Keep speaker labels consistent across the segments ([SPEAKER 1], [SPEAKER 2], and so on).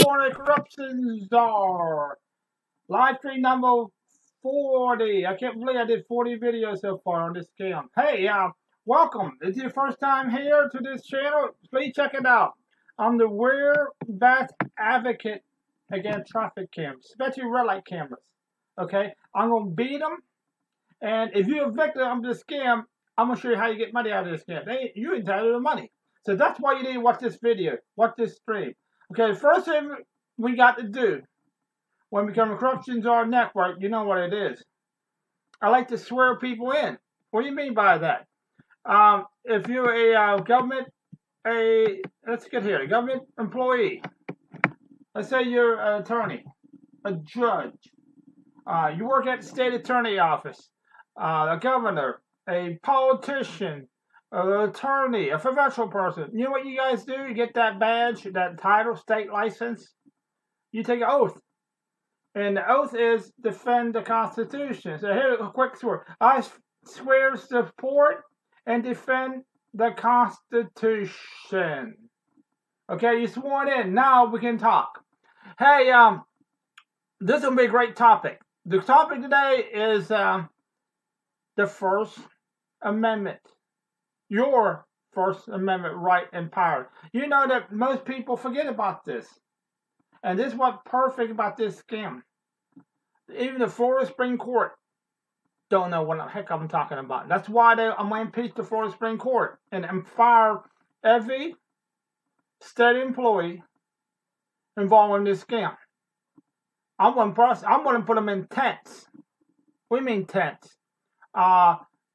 [SPEAKER 1] for a corruption czar. Live stream number 40. I can't believe I did 40 videos so far on this scam. Hey, welcome. If it's your first time here to this channel, please check it out. I'm the best advocate against traffic cameras, especially red light cameras. Okay? I'm going to beat them. And if you're a victim of this scam, I'm going to show you how you get money out of this scam. You're entitled to money. So that's why you need to watch this video. Watch this stream. Okay, the first thing we got to do when we become a corruption czar network, you know what it is. I like to swear people in. What do you mean by that? If you're a government employee. Let's say you're an attorney, a judge. You work at the state attorney office, a governor, a politician, an attorney, a professional person. You know what you guys do? You get that badge, that title, state license. You take an oath. And the oath is defend the Constitution. So here's a quick swear. I swear to support and defend the Constitution. Okay, you sworn in. Now we can talk. Hey, this will be a great topic. The topic today is the First Amendment. Your First Amendment right and power. You know that most people forget about this. And this is what's perfect about this scam. Even the Florida Supreme Court don't know what the heck I'm talking about. That's why I'm going to impeach the Florida Supreme Court and fire every state employee involved in this scam. I'm going to put them in tents. What do you mean tents?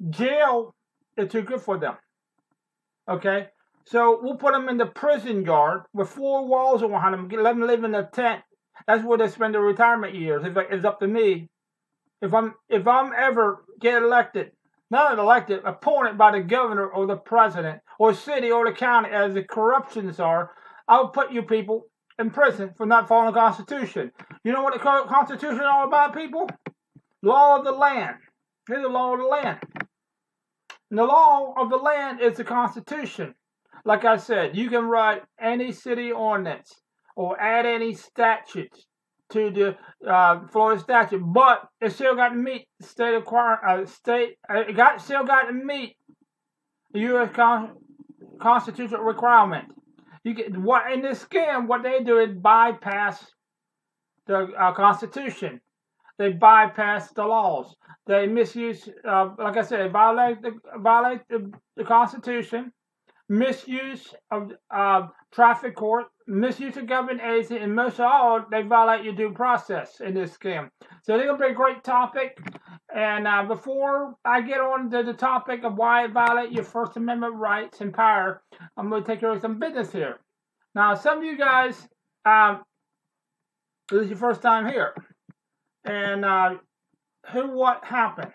[SPEAKER 1] Jail is too good for them. Okay? So we'll put them in the prison yard with 4 walls around them. Let them live in a tent. That's where they spend their retirement years. If it's up to me, if I'm ever get elected, not elected, appointed by the governor or the president or city or the county as the corruption czar, I'll put you people in prison for not following the Constitution. You know what the Constitution is all about, people? Law of the land. Here's the law of the land. And the law of the land is the Constitution. Like I said, you can write any city ordinance or add any statutes to the Florida statute, but it still got to meet still got to meet the U.S. constitutional requirement. You get what in this scam? What they do is bypass the Constitution. They bypass the laws. They misuse, like I said, they violate the Constitution. Misuse of traffic court, misuse of government agency, and most of all, they violate your due process in this scam. So it's going to be a great topic. And before I get on to the topic of why it violates your First Amendment rights and power, I'm going to take care of some business here. Now, some of you guys, this is your first time here. And what happened?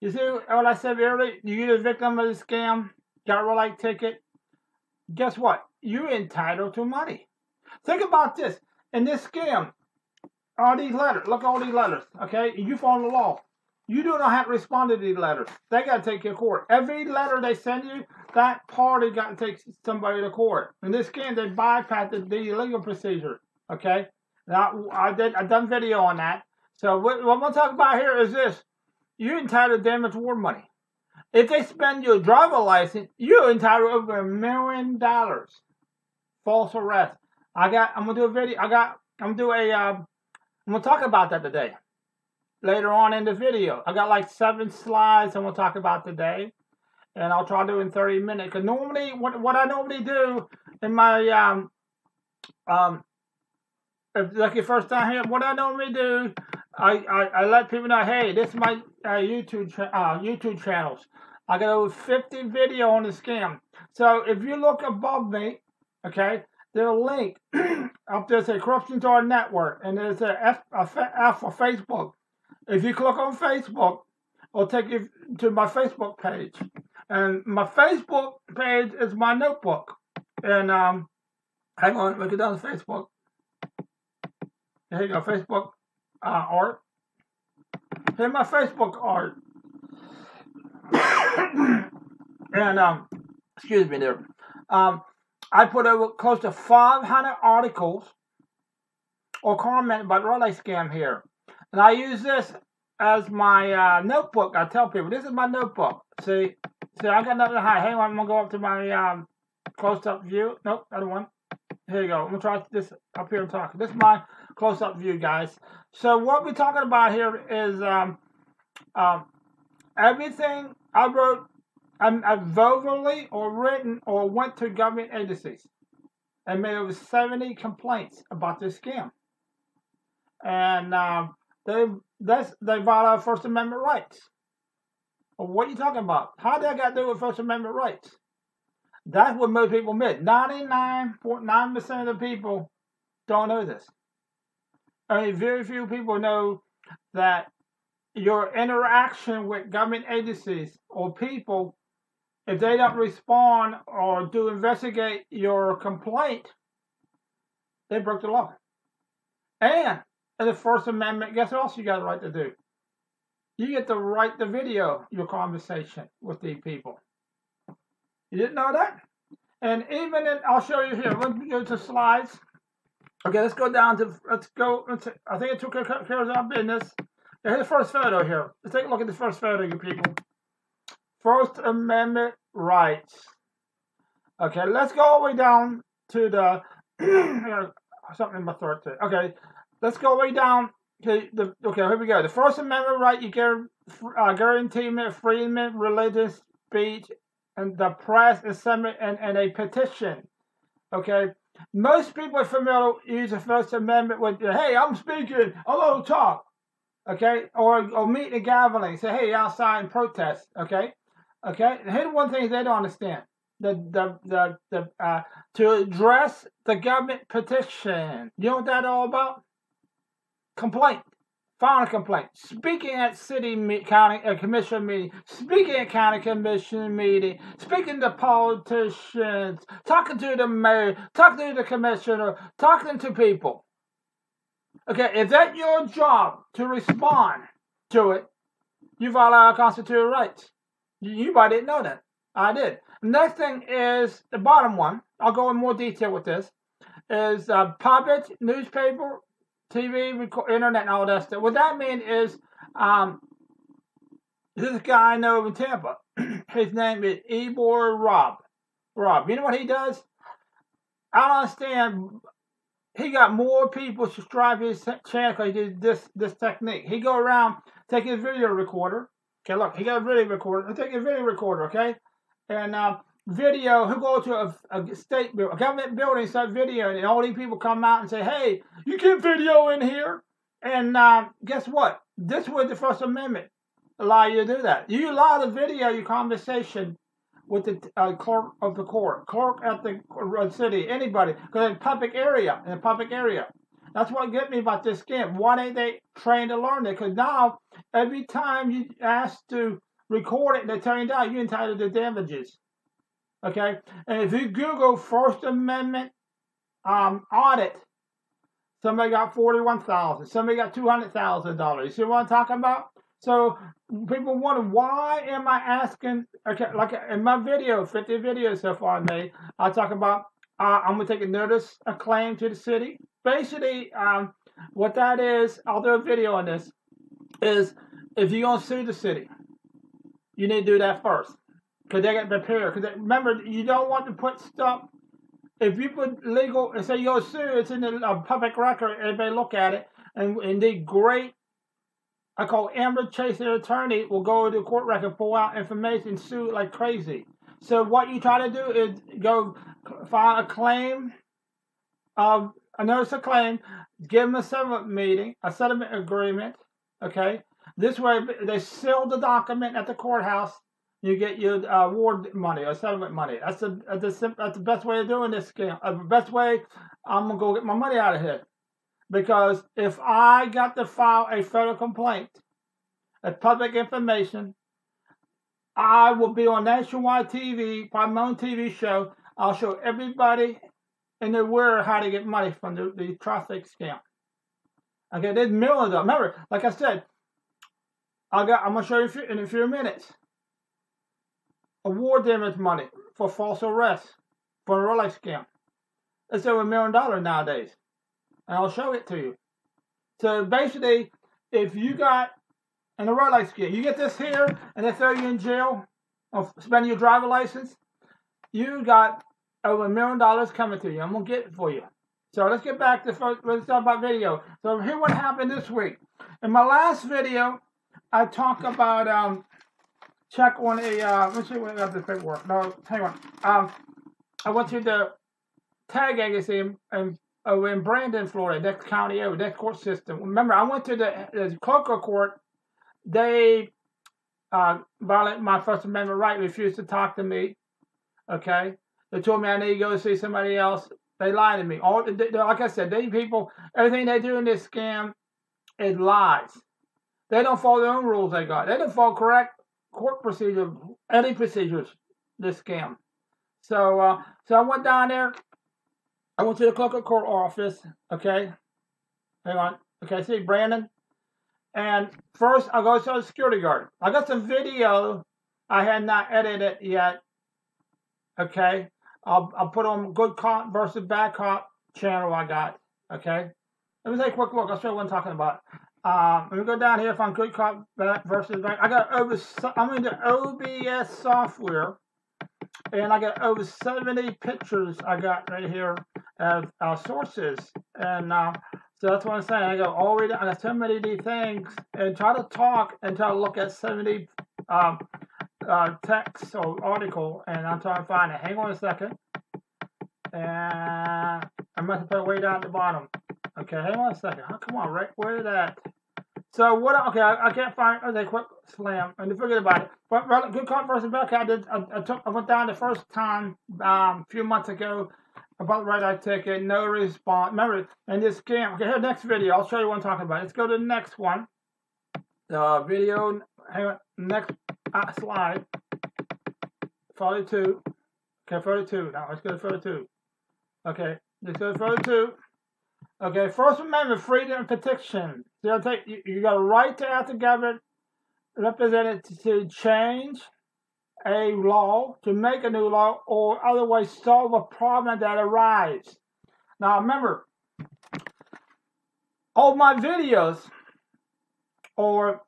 [SPEAKER 1] You see what I said earlier? You're the victim of the scam. Got a red light ticket. Guess what? You're entitled to money. Think about this. In this scam, all these letters. Look at all these letters. Okay? You follow the law. You do not have to respond to these letters. They got to take you to court. Every letter they send you, that party got to take somebody to court. In this scam, they bypassed the legal procedure. Okay? Now, I've done video on that. So what I'm going to talk about here is this. You're entitled to damage award money. If they spend your driver license, you're entitled to over $1 million. False arrest. I'm gonna do a video. I'm gonna talk about that today. Later on in the video. I got like 7 slides I'm gonna talk about today. And I'll try to do it in 30 minutes. Because normally what I normally do in my if like your first time here, what I normally do, I let people know, hey, this is my YouTube channels. I got over 50 video on the scam. So if you look above me, okay, there's a link up there, say Corruption Czar Network, and there's a F for Facebook. If you click on Facebook, it'll take you to my Facebook page. And my Facebook page is my notebook. And hang on, look it down to Facebook. Here you go, Facebook art. Here's my Facebook art. And excuse me there. I put over close to 500 articles or comment about the relay scam here. And I use this as my notebook. I tell people, this is my notebook. See, I got nothing to hide. Hey, I'm going to go up to my close-up view. Nope, other one. Here you go. I'm going to try this up here and talk. This is my close-up view, guys. So what we're talking about here is everything I wrote, I've verbally or written or went to government agencies and made over 70 complaints about this scam. And they violate First Amendment rights. Well, what are you talking about? How did that got to do with First Amendment rights? That's what most people miss. 99.9% of the people don't know this. I mean, very few people know that your interaction with government agencies or people, if they don't respond or do investigate your complaint, they broke the law. And in the First Amendment, guess what else you got the right to do? You get the right to video your conversation with these people. You didn't know that? And even in, I'll show you here. Let's go to slides. Okay, let's go down to, I think it took care of our business. Here's the first photo here. Let's take a look at the first photo, you people. First Amendment rights. Okay, let's go all the way down to the, something in my throat there. Okay, let's go all the way down to the, okay, here we go. The First Amendment right, you guarantee freedom of religious speech and the press, assembly, and a petition. Okay, most people are familiar use the First Amendment with, hey, I'm speaking, hello, talk. Okay, or meet a gathering, say, hey, outside and protest. Okay, and here's one thing they don't understand: to address the government petition. You know what that's all about? Complaint, filing a complaint, speaking at city county commission meeting, speaking at county commission meeting, speaking to politicians, talking to the mayor, talking to the commissioner, talking to people. Okay, if that's your job to respond to it, you violate our constitutional rights. You probably didn't know that. I did. Next thing is the bottom one. I'll go in more detail with this. Is public, newspaper, TV, internet, and all that stuff. What that means is this guy I know in Tampa. His name is Ebor Rob. You know what he does? I don't understand. He got more people subscribe to his channel because he did this technique. He go around, take his video recorder. Okay, look, he got a video recorder. Take his video recorder, okay? And video, he'll go to a state building, a government building, start videoing, and all these people come out and say, hey, you can video in here. And guess what? This was the First Amendment allow you to do that. You allow to video your conversation with the clerk of the court, clerk at the city, anybody, because in a public area, That's what get me about this scam. Why ain't they trained to learn it? Because now, every time you ask to record it and they turn it down, you're entitled to damages. Okay? And if you Google First Amendment audit, somebody got $41,000, somebody got $200,000. You see what I'm talking about? So people wonder, why am I asking, okay, like in my video, 50 videos so far I made, I talk about, I'm going to take a notice of claim to the city. Basically, what that is, I'll do a video on this, is if you're going to sue the city, you need to do that first. Because they get prepared. Because remember, you don't want to put stuff, if you put legal, and say you're going to sue, it's in the public record, everybody look at it, and the great, I call Amber Chase, their attorney, will go to the court record, pull out information, and sue like crazy. So what you try to do is go file a claim, a notice of claim, give them a settlement meeting, a settlement agreement, okay? This way, they seal the document at the courthouse, you get your award money or settlement money. That's the best way of doing this scam. The best way I'm going to go get my money out of here. Because if I got to file a federal complaint, a public information, I will be on nationwide TV, by my own TV show. I'll show everybody in the world how to get money from the traffic scam. Okay, there's millions of them. Remember, like I said, I'm going to show you in a few minutes. Award damage money for false arrest, for a relay scam. It's over $1 million nowadays. and I'll show it to you. So basically, if you got in a red light scam, you get this here, and they throw you in jail of spending your driver license, you got over $1 million coming to you. I'm gonna get it for you. So let's get back to first. Let's talk about video. So here's what happened this week. In my last video, I talked about check on a. Let's see what I got this paperwork. No, hang on. I went to the tag agency in Brandon, Florida, next county over, next court system. Remember, I went to the clerk court. They violated my First Amendment right, refused to talk to me. Okay, they told me I need to go see somebody else. They lied to me. Like I said, these people, everything they do in this scam is lies. They don't follow their own rules they got. They don't follow correct court procedure, any procedures, this scam. So I went down there. I went to the clerk of court office. Okay, hang on. Okay, see Brandon. And first, I go to the security guard. I got some video I had not edited yet. Okay, I'll put on good cop versus bad cop channel I got. Okay, let me take a quick look. I'll show you what I'm talking about. Let me go down here. Find good cop versus bad. I'm in the OBS software, and I got over 70 pictures I got right here of sources, and so that's what I'm saying. I go all the way down. I got so many of these things, and try to talk and try to look at 70 text or article, and I'm trying to find it. Hang on a second, and I must have put it way down at the bottom. Okay, hang on a second. Oh, come on, right where that? So what? Okay, I can't find. Okay, quick slam, and forget about it. But good cop versus bad cop. I went down the first time a few months ago about the red light ticket. No response. Remember, and this scam. Okay, here next video. I'll show you what I'm talking about. Let's go to the next one. Video. Hang on. Next slide. 42. Okay, 42. Now let's go to 42. Okay, let's go to 42. Okay, First Amendment, freedom and protection. So you got a right to act the government representative to change a law, to make a new law, or otherwise solve a problem that arises. Now remember, all my videos are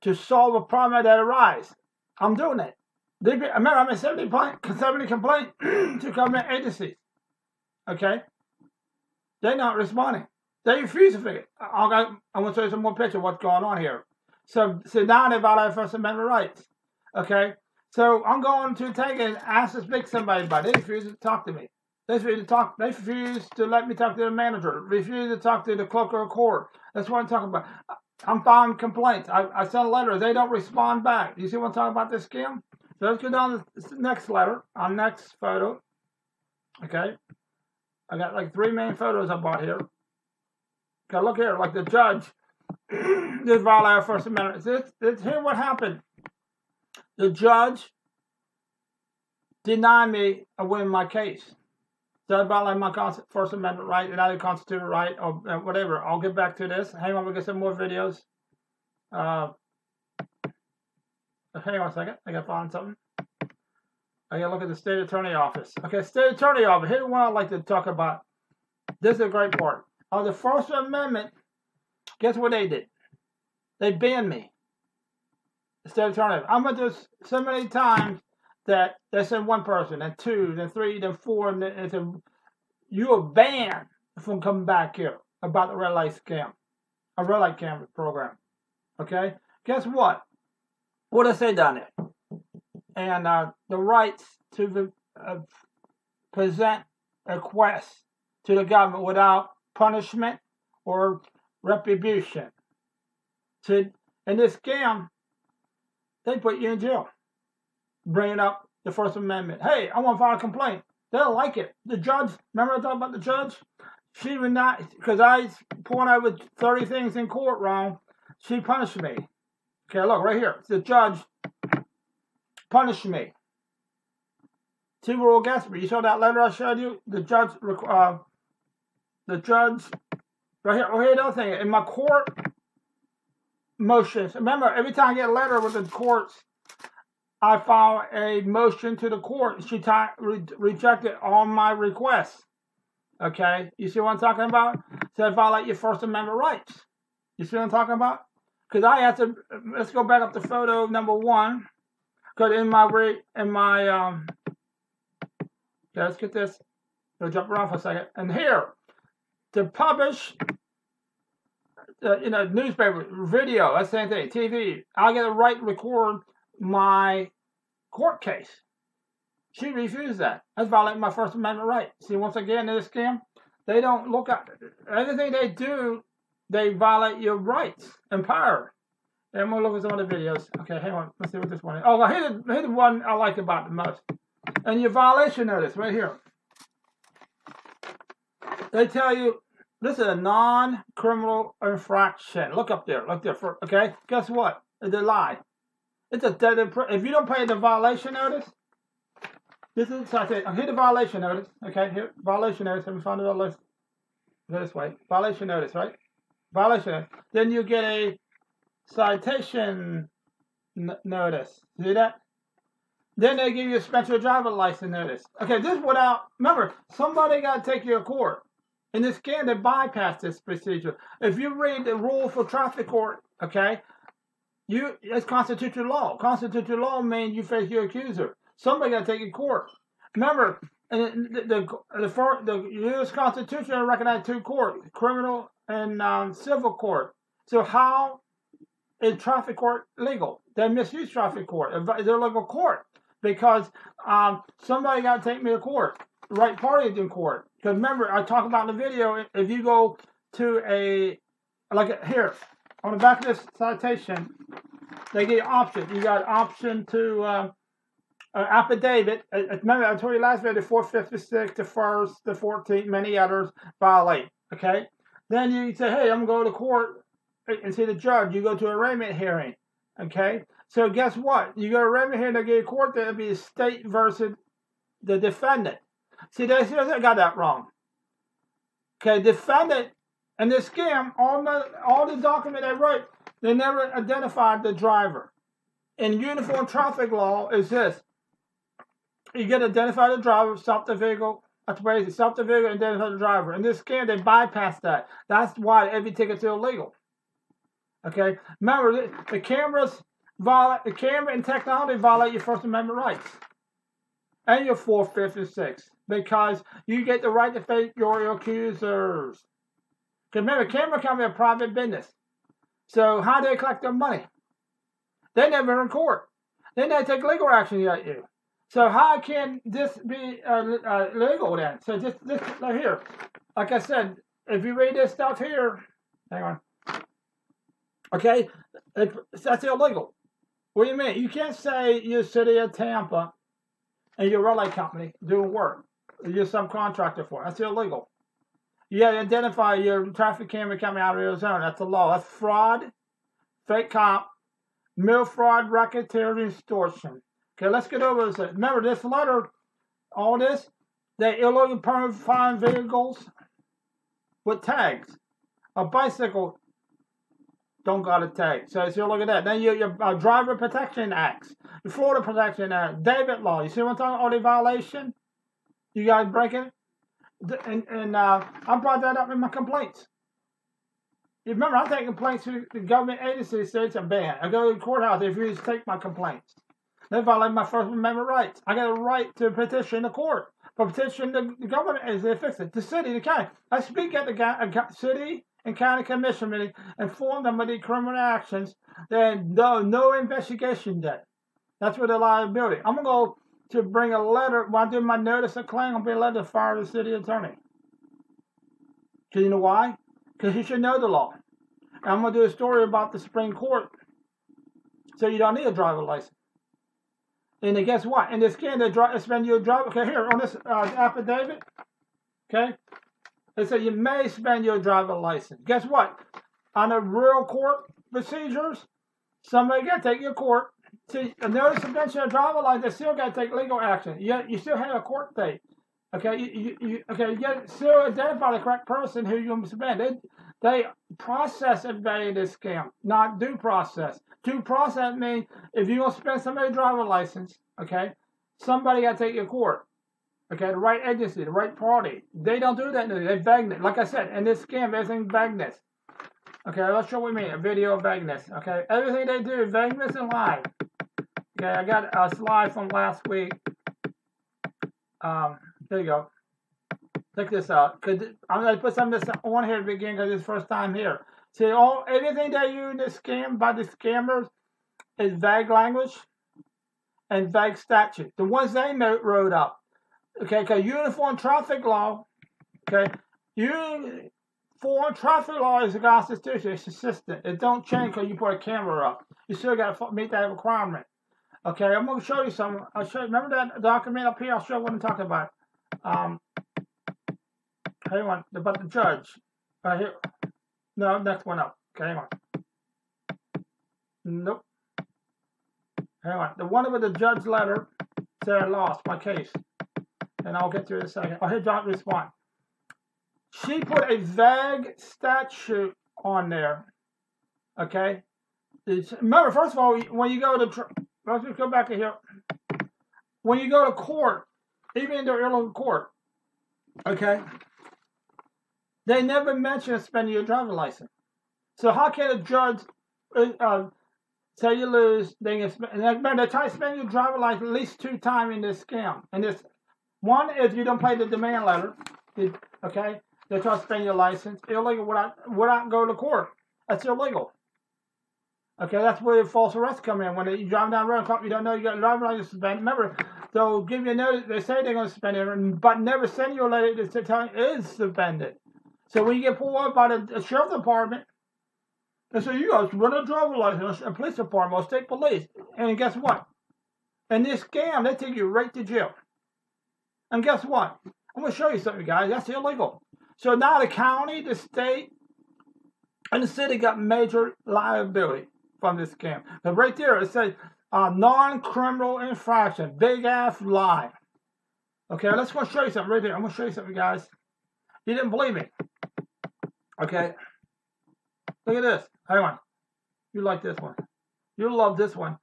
[SPEAKER 1] to solve a problem that arises. I'm doing it. Remember, I'm in 70 complaint to government agencies. Okay? They're not responding. They refuse to figure it. I want to show you some more picture of what's going on here. So now they violate First Amendment rights. Okay? So I'm going to take and ask to speak to somebody about it. They refuse to talk to me. They refuse to let me talk to the manager. Refuse to talk to the clerk of court. That's what I'm talking about. I'm filing complaints. I send letters. They don't respond back. You see what I'm talking about, this scam? So let's go down to the next letter, on next photo. Okay? I got like 3 main photos I bought here. Okay, look here, like the judge. This violated First Amendment. Here's what happened. The judge denied me of winning my case. So I violated my First Amendment right, and not a constitutional right, or whatever. I'll get back to this. Hang on, we'll get some more videos. Hang on a second. I gotta find something. I gotta look at the state attorney office. Okay, state attorney office. Here's what I'd like to talk about. This is a great part. On the First Amendment, guess what they did? They banned me. The state attorney. I went this so many times that they sent 1 person, then 2, then 3, then 4, and they said, you are banned from coming back here about the red light scam, a red light camera program. Okay? Guess what? What did I say down there? And the rights to present a request to the government without punishment or retribution. In this scam, they put you in jail. Bringing up the First Amendment. Hey, I want to file a complaint. They don't like it. The judge, remember I talked about the judge? She would not, because I pointed over 30 things in court wrong, she punished me. Okay, look, right here. The judge punished me. See, we're all against me. You saw that letter I showed you? The judge, right here, another thing. In my court motions, remember, every time I get a letter with the courts, I file a motion to the court. She rejected all my requests. Okay, you see what I'm talking about? So they violate your First Amendment rights. You see what I'm talking about? Because I have to, let's go back up to photo number 1. Because okay, let's get this. We'll jump around for a second. And here, to publish, newspaper, video, that's the same thing, TV, I get a right to record my court case. She refused that. That's violating my First Amendment right. See, once again, in this scam, they don't look at anything they do, they violate your rights and power. And we'll look at some of the videos. Okay, hang on. Let's see what this one is. Oh, here's the one I like about the most. And your violation notice, right here. They tell you, this is a non-criminal infraction. Look up there. Look there. Okay? Guess what? It's a lie. It's a dead if you don't pay the violation notice, this is citation. Here's the violation notice. Okay, here, violation notice. Let me find it on the list. Go this way. Violation notice, right? Violation notice. Then you get a citation notice. See that? Then they give you a special driver license notice. Okay, this without, remember, somebody got to take you to court. In this scam, they bypass this procedure. If you read the rule for traffic court, okay, it's constitutional law. Constitutional law means you face your accuser. Somebody got to take you to court. Remember, the U.S. Constitution recognizes 2 courts, criminal and civil court. So how is traffic court legal? They misuse traffic court. They're legal court because somebody got to take me to court. The right party is in court. Because remember, I talked about in the video, if you go to here, on the back of this citation, they give you options. You got option to affidavit. Remember, I told you last video, the 4th, 5th, the 6th, the 1st, the 14th, many others violate. Okay? Then you say, hey, I'm going to go to court and see the judge. You go to an arraignment hearing. Okay? So guess what? You go to arraignment hearing, they give you court, that'll be the state versus the defendant. See, they got that wrong. Okay, defendant in this scam, all the document they wrote, they never identified the driver. In uniform traffic law is this. You get to identify the driver, stop the vehicle. That's crazy. Stop the vehicle and identify the driver. In this scam, they bypass that. That's why every ticket's illegal. Okay? Remember, the camera and technology violate your First Amendment rights. And your 4th, 5th, and 6th. Because you get the right to face your accusers. Because remember, camera company is a private business. So how do they collect their money? They never in court. Then they take legal action against you. So how can this be legal then? So this right here, like I said, if you read this stuff here, hang on. Okay, that's illegal. What do you mean? You can't say you're city of Tampa and you're a relay company doing work. You're some contractor for it. That's illegal. You got to identify your traffic camera coming out of Arizona. That's the law. That's fraud, fake cop, mail fraud, racketeering, extortion. Okay, let's get over this. Remember, this letter, all this, they illegally permit foreign vehicles with tags. A bicycle don't got a tag. So look at that. Then your Driver Protection Acts, the Florida Protection Act, David Law. You see what I'm talking about? All the violation? You guys breaking it? And I brought that up in my complaints. You remember, I take complaints to the government agency states are banned. I go to the courthouse if you just take my complaints. They violate my First Amendment rights. I got a right to petition the court. But petition the government agency to fix it. The city, the county. I speak at the city and county commission meeting, inform them of the criminal actions. There's no investigation done. That's where the liability. I'm going to go to bring a letter, when I do my notice of claim, I'll be a letter to fire the city attorney. Because you know why? Because you should know the law. And I'm going to do a story about the Supreme Court. So you don't need a driver license. And then guess what? In this case, they spend you a driver. Okay, here, on this affidavit, okay, they say you may spend your driver license. Guess what? On the real court procedures, somebody got to take your court. See, a notice of bench of driver license, they still got to take legal action. You still have a court date. Okay, you still identify the correct person who you're going to suspend. They process everybody in this scam, not due process. Due process means if you're going to suspend somebody's driver license, okay, somebody got to take your court. Okay, the right agency, the right party. They don't do that. They vagueness. Like I said, in this scam, everything's vagueness. Okay, let's show what we mean. A video of vagueness. Okay, everything they do is vagueness and lie. Okay, I got a slide from last week. There you go. Check this out. Cause I'm gonna put some of this on here to begin because it's first time here. See, everything they use in this scam by the scammers is vague language and vague statute. The ones they wrote up. Okay, because uniform traffic law. Okay, uniform traffic law is the Constitution. It's consistent. It don't change because you put a camera up. You still got to meet that requirement. Okay, I'm going to show you some. I'll show you. Remember that document up here? I'll show you what I'm talking about. Hang on, about the judge. Right here. No, next one up. Okay, hang on. Nope. Hang on. The one with the judge letter said I lost my case. And I'll get to it in a second. Oh, here, John, respond. She put a vague statute on there. Okay? Remember, first of all, when you go to... Let's just go back to here. When you go to court, even in the Illinois court, okay, they never mention suspending your driver's license. So how can a judge say you lose? They try to suspend your driver's license at least 2 times in this scam. And this one is you don't pay the demand letter. Okay, they try to suspend your license illegal without going to court. That's illegal. Okay, that's where false arrests come in. When you drive down the road, you don't know you got a driver's license suspended. Remember, they'll give you a notice. They say they're going to suspend it, but never send you a letter to tell you it is suspended. So when you get pulled over by the sheriff's department, they say you guys run a driver's license, a police department, or state police. And guess what? In this scam, they take you right to jail. And guess what? I'm going to show you something, guys. That's illegal. So now the county, the state, and the city got major liability from this scam. But right there, it says non-criminal infraction. Big ass lie. Okay, let's go show you something right there. I'm going to show you something, guys. You didn't believe me. Okay. Look at this. Hang on. You like this one. You'll love this one.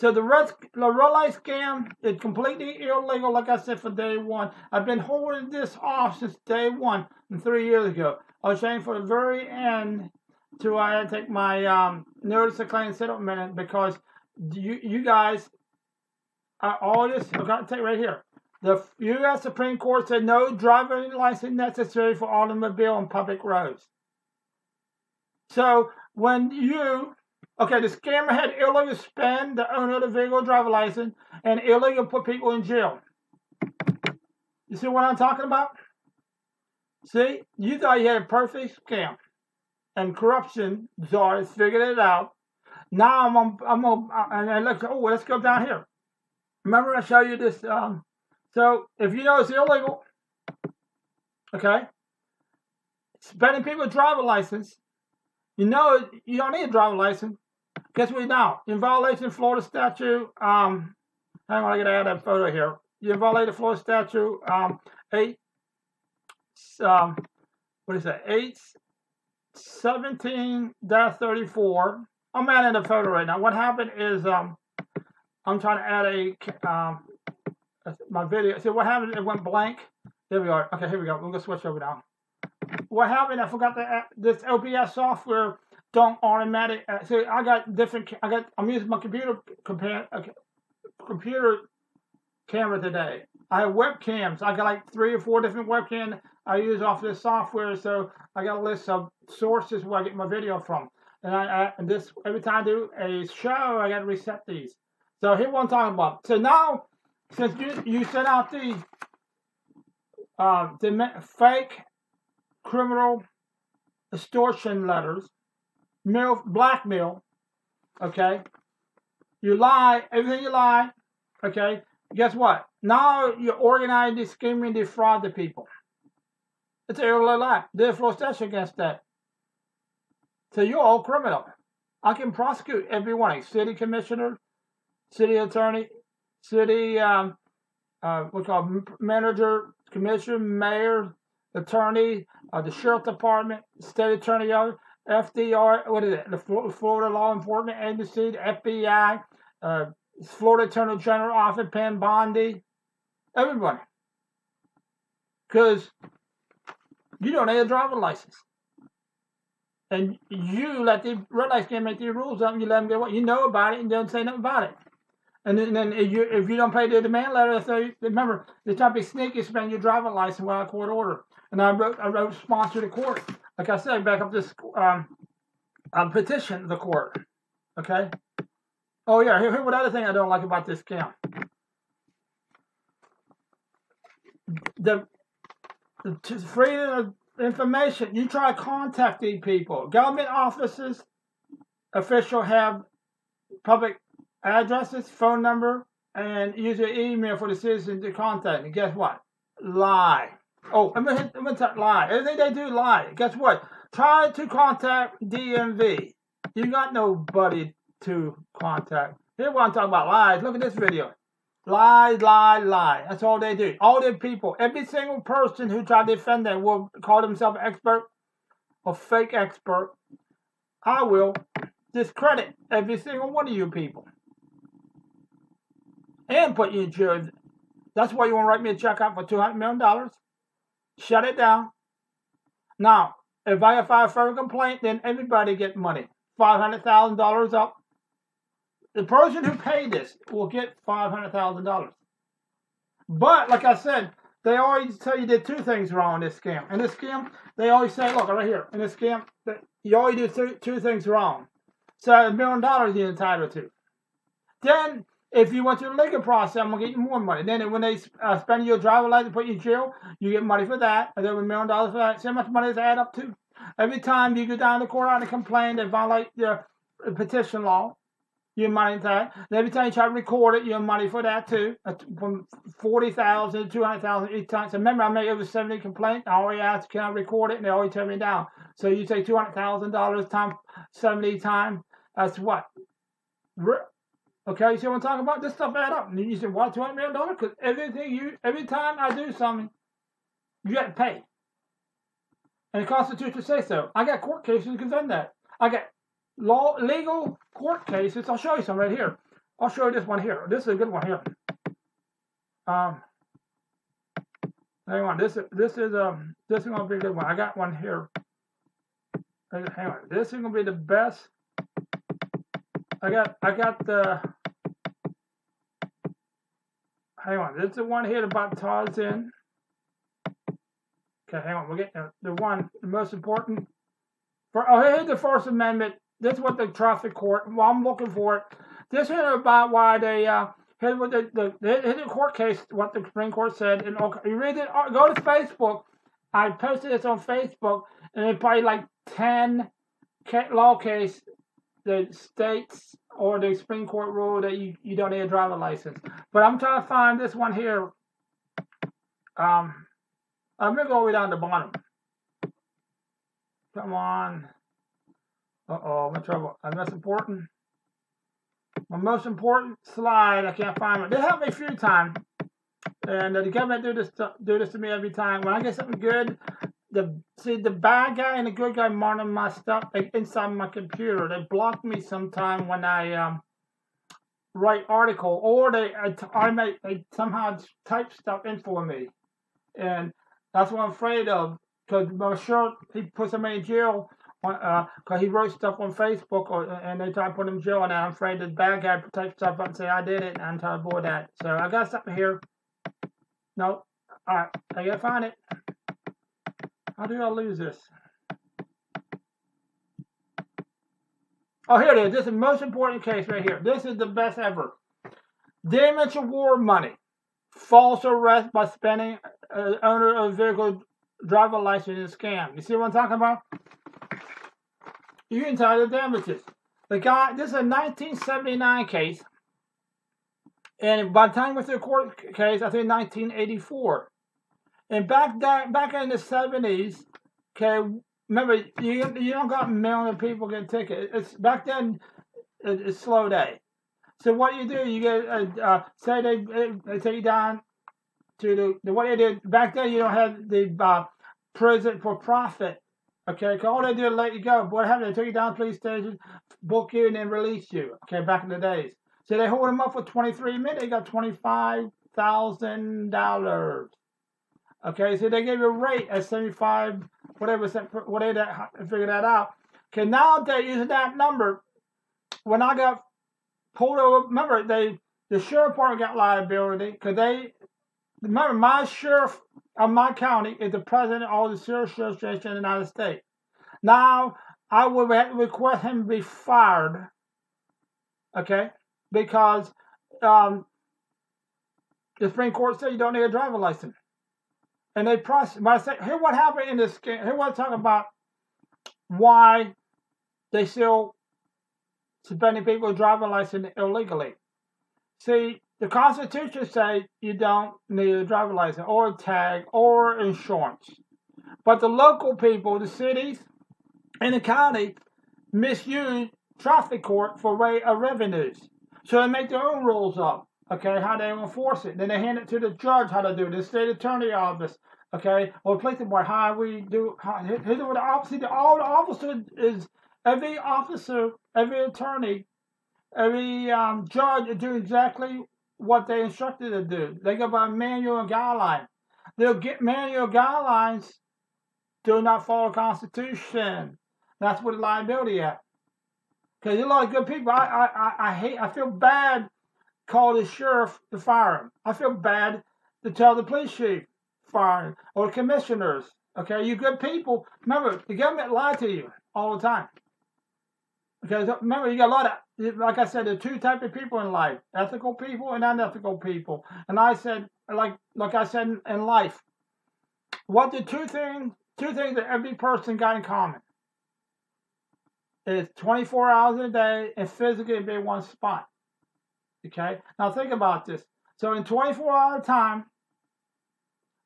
[SPEAKER 1] So the red light scam is completely illegal, like I said, for day one. I've been holding this off since day one, 3 years ago. I was saying for the very end till I had to take my notice of claim settlement because you guys all this. I've got to take right here. The U.S. Supreme Court said no driving license necessary for automobile on public roads. So when the scammer had illegal spend the owner of the vehicle driver license and illegal put people in jail. You see what I'm talking about? See, you thought you had a perfect scam, and corruption czar has figured it out. Now let's go down here. Remember I showed you this. So if you know it's illegal, okay, spending people's driver license, you know you don't need a driver license. Guess what now? In violation of Florida statute, hang on, I gotta add that photo here. You violated Florida statute 817-34. I'm adding the photo right now. What happened is I'm trying to add my video. See what happened? It went blank. There we are. Okay, here we go. We're gonna switch over now. What happened? I forgot this LPS software don't automatic. See, I'm using my computer camera today. I have webcams. I got like 3 or 4 different webcams I use off this software. So I got a list of sources where I get my video from. And this every time I do a show, I got to reset these. So here's what I'm talking about. So now, since you sent out the fake criminal extortion letters, blackmail, okay? You lie, everything you lie, okay? Guess what? Now you're organizing, scheming, defraud the people. It's a lie. There's no statute against that. So you're all criminal. I can prosecute every one. City commissioner, city attorney, city manager, commissioner, mayor, attorney, the sheriff department, state attorney, FDR, what is it? The Florida Law Enforcement Agency, the FBI, Florida Attorney General Office, Penn Bondi, everybody. because you don't have a driver's license. And you let the red light scan make the rules up, and you let them get what you know about it, and don't say nothing about it. And then if you don't pay the demand letter, so remember, the type of sneaky spend your driver's license without a court order. And I wrote sponsor the court. Like I said, back up this petition the court. Okay. Oh yeah, here's what other thing I don't like about this scam. The freedom of information. You try contacting people. Government offices, officials have public addresses, phone number, and use your email for the citizen to contact. And guess what? Lie. Oh, I'm gonna type lie. Everything they do, lie. Guess what? Try to contact DMV. You got nobody to contact. Here's what I'm talking about. Lies. Look at this video. Lie, lie, lie. That's all they do. All the people, every single person who tried to defend them will call themselves an expert or fake expert. I will discredit every single one of you people and put you in jail. That's why you want to write me a check out for $200 million. Shut it down. Now, if I file a further complaint, then everybody gets money. $500,000 up. The person who paid this will get $500,000. But, like I said, they always tell you did two things wrong in this scam. In this scam, they always say, look, right here, in this scam, you always do two things wrong. So $1 million you're entitled to. Then, if you went through the legal process, I'm going to get you more money. Then when they spend your driver's license and put you in jail, you get money for that. And then $1 million for that. See how much money does add up to? Every time you go down to the court and complain, they violate your petition law. You have money for that. And every time you try to record it, you have money for that too. From $40,000 to $200,000 each time. So remember, I made over 70 complaints. I always asked, can I record it? And they always turn me down. So you take $200,000 times 70 times. That's what? Okay, you see what I'm talking about? This stuff add up. And you say, what, $200 million? Because every time I do something, you got to pay. And the Constitution says so. I got court cases to defend that. I got legal court cases. I'll show you some right here. I'll show you this one here. This is a good one here. Hang on. This is going to be a good one. I got one here. Hang on. This is going to be the best. I got the. Hang on. This is the one here about Tarzan. Okay, hang on. We're getting the most important. Here's the First Amendment. This is what the traffic court. Well, I'm looking for it. This is about why they. Here's what here's the court case. What the Supreme Court said. And you read it. Go to Facebook. I posted this on Facebook, and it's probably like 10 law case that states or the Supreme Court rule that you don't need a driver's license. But I'm trying to find this one here. I'm gonna go all the way down to the bottom. Come on. I'm in trouble. My most important slide. I can't find it. They helped me a few times, and the government do this to me every time. When I get something good, the bad guy and the good guy monitor my stuff inside my computer. They block me sometime when I write article, or they somehow type stuff in for me, and that's what I'm afraid of. Because I'm sure he put somebody in jail because he wrote stuff on Facebook, and they try to put him in jail, and I'm afraid the bad guy type stuff up and say I did it, and I'm trying to avoid that. So I got something here. No, all right, I gotta find it. How do I lose this? Oh, here it is. This is the most important case right here. This is the best ever. Damage award money. False arrest by spending owner of vehicle driver license is a scam. You see what I'm talking about? You entitled damages. The guy, this is a 1979 case. And by the time with the court case, I think 1984. And back in the 70s, okay, remember, you don't got millions of people getting tickets. Back then, it's slow day. So what you do, you get, say they take you down to what they did. Back then, you don't have the prison for profit. Okay, because all they do is let you go. What happened? They took you down to the police station, book you, and then release you. Okay, back in the days. So they hold them up for 23 minutes. They got $25,000. Okay, so they gave you a rate at 75, whatever that, figure that out. Okay, now they're using that number. When I got pulled over, remember the sheriff department got liability because remember my sheriff of my county is the president of the Sheriff Association of the United States. Now I would request him to be fired. Okay, because the Supreme Court said you don't need a driver's license. And they process. But I say, here what happened in this game. Here what I'm talking about. Why they still suspending people with driver's license illegally. See, the Constitution says you don't need a driver's license or a tag or insurance. But the local people, the cities and the county, misuse traffic court for revenues. So they make their own rules up. Okay, how they enforce it. Then they hand it to the judge how to do it, the state attorney office, okay, or the police department, how we do, here's what the officer, all the officer is, every officer, every attorney, every judge do exactly what they instructed to do. They go by manual and guidelines. They'll get manual guidelines, do not follow the Constitution. That's what the liability at. Because a lot of good people, I feel bad call the sheriff to fire him. I feel bad to tell the police chief fire him or the commissioners. Okay, you good people. Remember, the government lied to you all the time. Because remember, you got a lot of, like I said, there are two types of people in life: ethical people and unethical people. And I said, like I said in life, what the two things that every person got in common is 24 hours a day and physically be in one spot. Okay, now think about this. So in 24 hours time,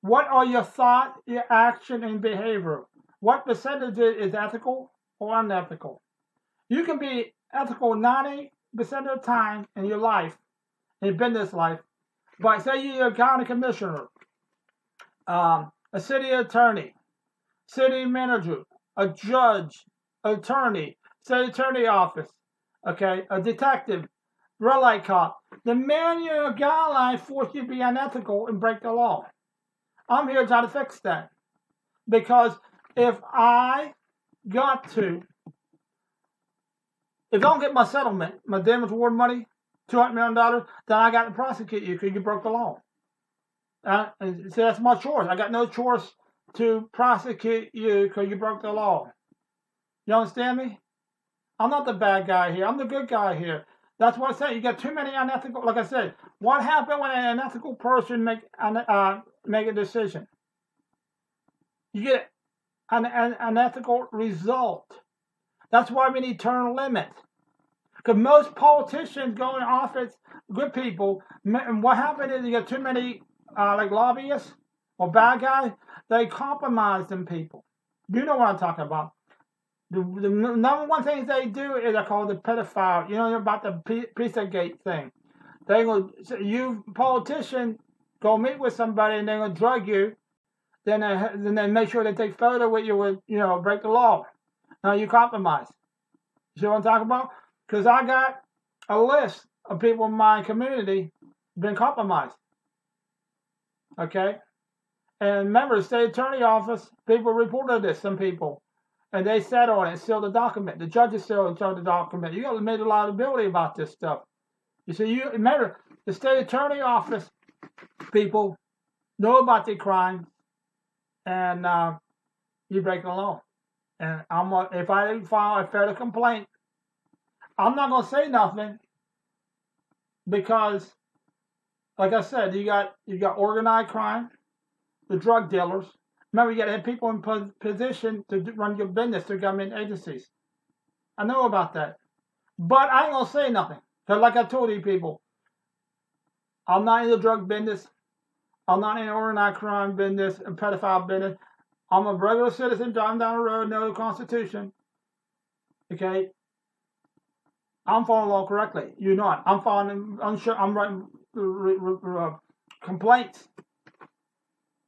[SPEAKER 1] what are your thought, your action, and behavior? What percentage is ethical or unethical? You can be ethical 90% of the time in your life, in your business life, but say you're a county commissioner, a city attorney, city manager, a judge, attorney, city attorney office, okay, a detective, red light cop. The manual guidelines force you to be unethical and break the law. I'm here trying to fix that. Because if I don't get my settlement, my damage award money, $200 million, then I got to prosecute you because you broke the law. And so that's my choice. I got no choice to prosecute you because you broke the law. You understand me? I'm not the bad guy here. I'm the good guy here. That's what I say. You got too many unethical. Like I said, what happened when an unethical person make a decision? You get an unethical result. That's why we need term limits. Because most politicians go in office, good people, and what happened is you get too many like lobbyists or bad guys. They compromise them people. You know what I'm talking about. The number one thing they do is I call the pedophile. You know about the Pizzagate thing. They go, you politician, go meet with somebody and they're gonna drug you. Then they make sure they take photo with you with break the law. Now you compromise. You see what I'm talking about? Because I got a list of people in my community been compromised. Okay, and remember, the state attorney office people reported this. Some people. And they sat on it, sealed the document. The judges sealed the document. You got to make a liability about this stuff. You see, you remember the state attorney office people know about the crime, and you break the law. And if I didn't file a federal complaint, I'm not gonna say nothing because, like I said, you got organized crime, the drug dealers. Remember, you got to have people in position to run your business through government agencies. I know about that. But I ain't going to say nothing. Because like I told you people, I'm not in the drug business. I'm not in the organized crime business and pedophile business. I'm a regular citizen driving down the road, know the Constitution. Okay? I'm following the law correctly. You're not. I'm writing complaints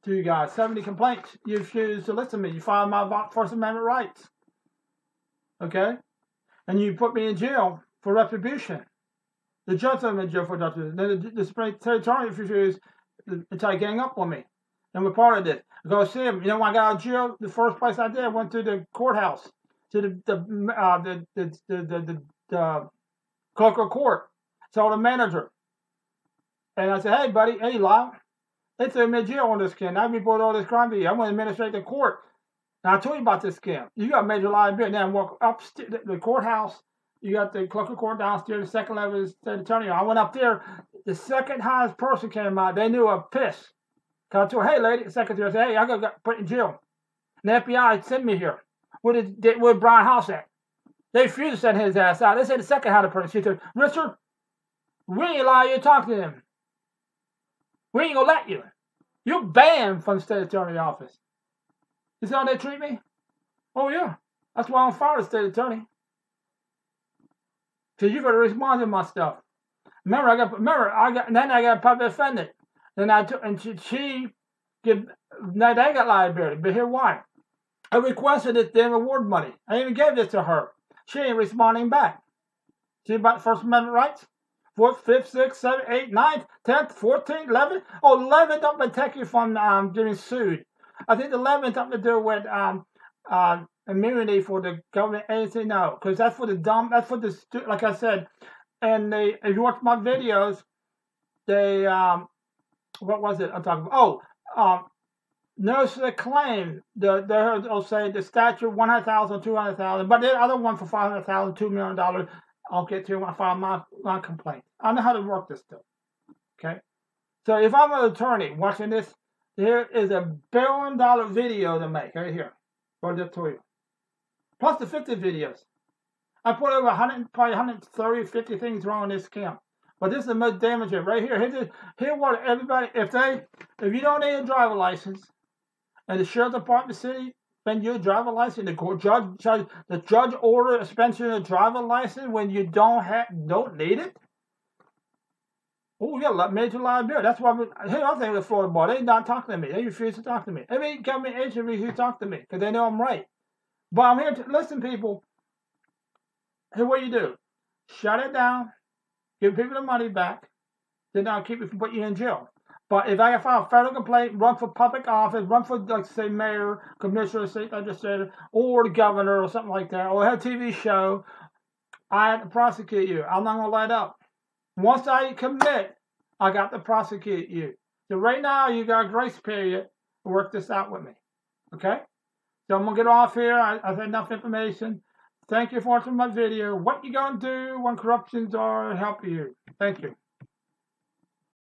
[SPEAKER 1] to you guys, 70 complaints. You refuse to listen to me. You violate my First Amendment rights. Okay? And you put me in jail for retribution. The judge put me in jail for retribution. Then the Supreme Attorney refused to try to gang up on me. and we're part of this. I go see him. You know, when I got out of jail, the first place I did, I went to the courthouse, to the clerk of court. Saw the manager, and I said, "Hey, buddy, hey, Lyle, they threw me in jail on this scam. I reported all this crime to you. I want to administrate the court. Now I told you about this scam. You got major liability. Now walk upstairs, the courthouse. You got the clerk of court downstairs. The second level is the attorney. I went up there. The second highest person came out. They knew a piss. Cause I told her, hey, lady, the secretary, I said, hey, I got put in jail. And the FBI sent me here. Where Brian House at? They refused to send his ass out. They said the second highest person. She said, Richard, we ain't allow you to talk to him. We ain't gonna let you. You're banned from the state attorney office. You see how they treat me? Oh yeah. That's why I'm fired as state attorney. So you gotta respond to my stuff. Remember, I got public offended. Then now they got liability. But here why? I requested this damn award money. I even gave this to her. She ain't responding back. See about First Amendment rights? 4th, 5th, 6th, 7th, 8th, 9th, 10th, 14th, 11th. Oh, 11th don't protect you from getting sued. I think the 11th something to do with immunity for the government agency. No, because that's for the dumb. That's for the like I said. And if you watch my videos, they what was it I'm talking about? Oh, notice the claim. They'll say the statute 100,000, 200,000, but the other one for 500,000, $2 million. I'll get to when I file my complaint. I know how to work this stuff. Okay, so if I'm an attorney watching this, here is $1 billion video to make right here. I'll just tell you. Plus the 50 videos. I put over 130, 50 things wrong in this scam. But this is the most damaging right here. Here what everybody, if you don't need a driver license, and the sheriff department city spend your driver license, the judge order suspension of driver license when you don't need it. Oh, you got major liability. That's why here's the thing with Florida bar. They not talking to me. They refuse to talk to me. Every government agency refuses to talk to me because they know I'm right. But I'm here to listen, people. Here's what you do: shut it down, give people the money back, then I'll keep it from putting you in jail. But if I file a federal complaint, run for public office, run for, like, say, mayor, commissioner, state legislator, or the governor, or something like that, or have a TV show, I have to prosecute you. I'm not going to let up. Once I commit, I got to prosecute you. So right now, you got a grace period to work this out with me. Okay? So I'm going to get off here. I've had enough information. Thank you for watching my video. What you going to do when corruptions are help you. Thank you.